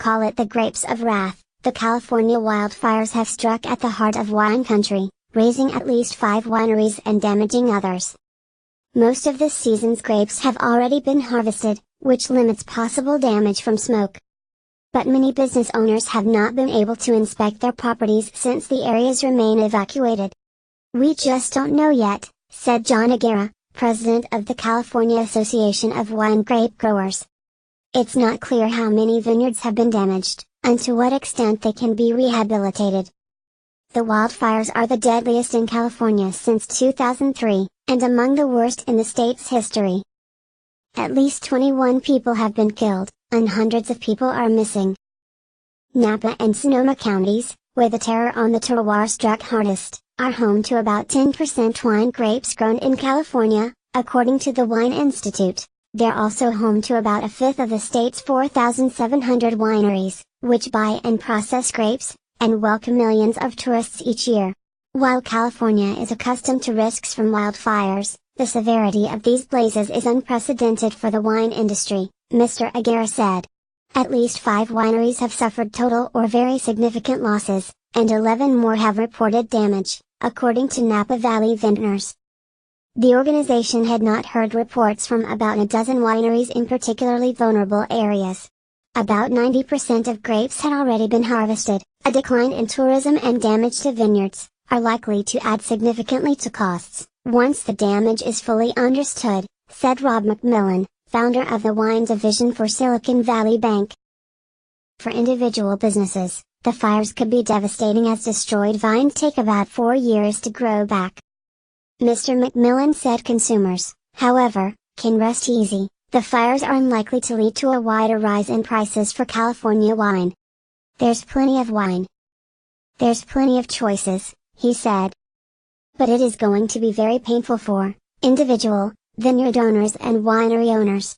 call it the grapes of wrath. The California wildfires have struck at the heart of wine country, razing at least 5 wineries and damaging others. Most of this season's grapes have already been harvested, which limits possible damage from smoke. But many business owners have not been able to inspect their properties since the areas remain evacuated. "We just don't know yet," said John Aguirre, president of the California Association of Wine Grape Growers. "It's not clear how many vineyards have been damaged, and to what extent they can be rehabilitated." The wildfires are the deadliest in California since 2003, and among the worst in the state's history. At least 21 people have been killed, and hundreds of people are missing. Napa and Sonoma counties, where the terror on the terroir struck hardest, are home to about 10% wine grapes grown in California, according to the Wine Institute. They're also home to about a fifth of the state's 4,700 wineries, which buy and process grapes, and welcome millions of tourists each year. While California is accustomed to risks from wildfires, the severity of these blazes is unprecedented for the wine industry, Mr. Aguirre said. At least 5 wineries have suffered total or very significant losses, and 11 more have reported damage, according to Napa Valley vintners. The organization had not heard reports from about a dozen wineries in particularly vulnerable areas. About 90% of grapes had already been harvested. A decline in tourism and damage to vineyards are likely to add significantly to costs, once the damage is fully understood, said Rob McMillan, founder of the wine division for Silicon Valley Bank. For individual businesses, the fires could be devastating as destroyed vines take about 4 years to grow back. Mr. McMillan said consumers, however, can rest easy. The fires are unlikely to lead to a wider rise in prices for California wine. "There's plenty of wine. There's plenty of choices," he said. "But it is going to be very painful for individual vineyard owners and winery owners.